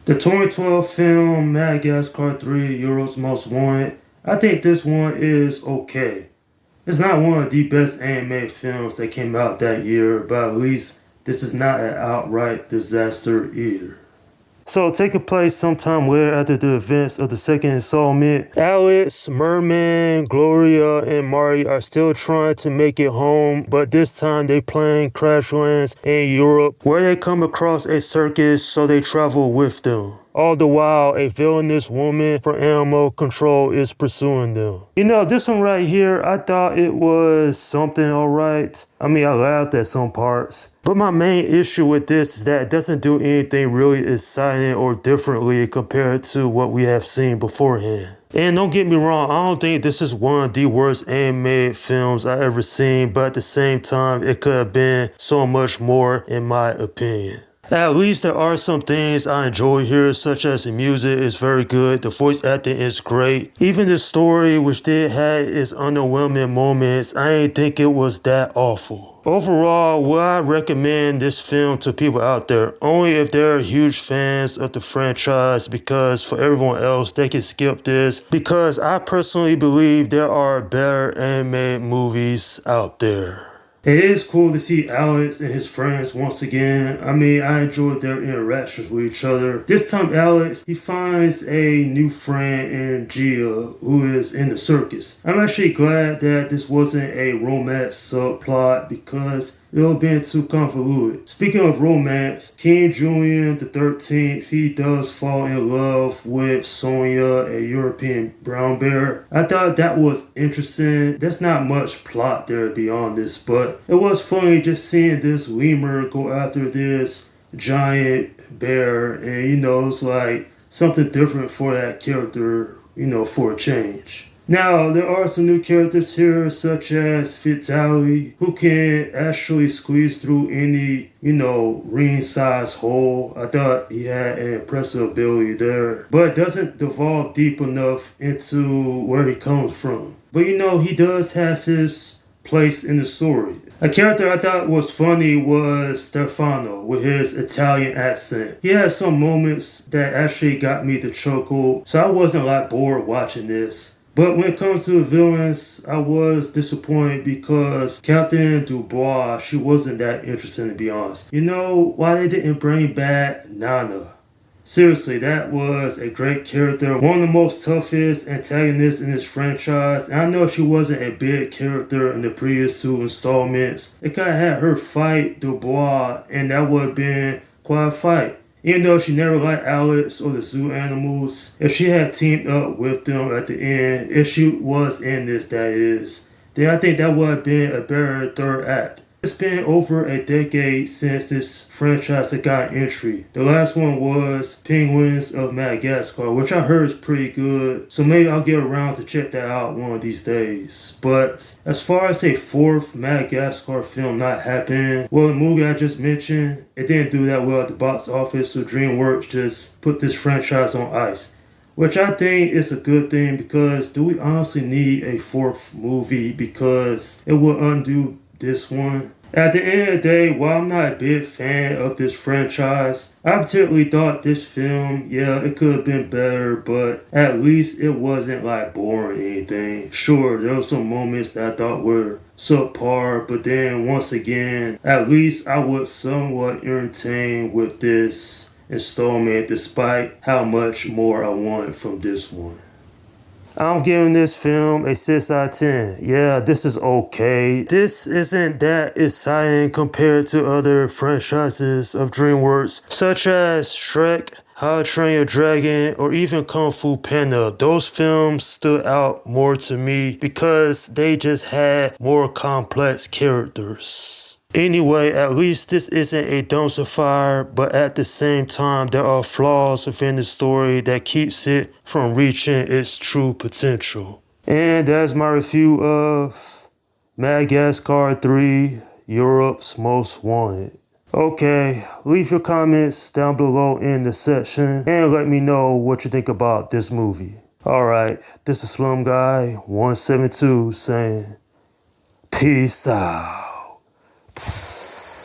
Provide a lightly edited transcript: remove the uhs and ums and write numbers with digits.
The 2012 film Madagascar 3, Europe's Most Wanted, I think this one is okay. It's not one of the best animated films that came out that year, but at least this is not an outright disaster either. So, taking place sometime later after the events of the second installment, Alex, Merman, Gloria, and Marty are still trying to make it home, but this time they plane crash lands in Europe, where they come across a circus, so they travel with them. All the while, a villainous woman from animal control is pursuing them. You know, this one right here, I thought it was something alright. I mean, I laughed at some parts. But my main issue with this is that it doesn't do anything really exciting or differently compared to what we have seen beforehand. And don't get me wrong, I don't think this is one of the worst animated films I ever seen, but at the same time, it could have been so much more in my opinion. At least there are some things I enjoy here, such as the music is very good, the voice acting is great. Even the story, which did have its underwhelming moments, I didn't think it was that awful. Overall, would I recommend this film to people out there? Only if they're huge fans of the franchise, because for everyone else, they can skip this. Because I personally believe there are better animated movies out there. It is cool to see Alex and his friends once again. I mean, I enjoyed their interactions with each other. This time, Alex, he finds a new friend in Gia, who is in the circus. I'm actually glad that this wasn't a romance subplot because it would have been too convoluted. Speaking of romance, King Julian the 13th, he does fall in love with Sonia, a European brown bear. I thought that was interesting. There's not much plot there beyond this, but it was funny just seeing this lemur go after this giant bear, and it's like something different for that character, for a change. Now, there are some new characters here, such as Vitaly, who can actually squeeze through any, ring-sized hole. I thought he had an impressive ability there, but doesn't devolve deep enough into where he comes from. But he does have his place in the story. A character I thought was funny was Stefano with his Italian accent. He had some moments that actually got me to chuckle, so I wasn't bored watching this. But when it comes to the villains, I was disappointed because Captain Dubois, she wasn't that interesting to be honest. Why they didn't bring back Nana? Seriously, that was a great character. One of the most toughest antagonists in this franchise. And I know she wasn't a big character in the previous two installments. They could have had her fight Dubois, and that would have been quite a fight. Even though she never liked Alex or the zoo animals, if she had teamed up with them at the end, if she was in this, that is, then I think that would have been a better third act. It's been over a decade since this franchise had got an entry. The last one was Penguins of Madagascar, which I heard is pretty good. So maybe I'll get around to check that out one of these days. But as far as a fourth Madagascar film not happening, well, the movie I just mentioned, it didn't do that well at the box office, so DreamWorks just put this franchise on ice. Which I think is a good thing, because do we honestly need a fourth movie? Because it will undo this one. At the end of the day, while I'm not a big fan of this franchise, I particularly thought this film, it could have been better, but at least it wasn't boring or anything. Sure, there were some moments that I thought were subpar, but then once again, at least I was somewhat entertained with this installment despite how much more I wanted from this one. I'm giving this film a 6 out of 10. Yeah, this is okay. This isn't that exciting compared to other franchises of DreamWorks, such as Shrek, How to Train Your Dragon, or even Kung Fu Panda. Those films stood out more to me because they just had more complex characters. Anyway, at least this isn't a dumpster fire, but at the same time, there are flaws within the story that keeps it from reaching its true potential. And that's my review of Madagascar 3, Europe's Most Wanted. Okay, leave your comments down below in the section and let me know what you think about this movie. Alright, this is Slum Guy 172 saying, peace out. Tss.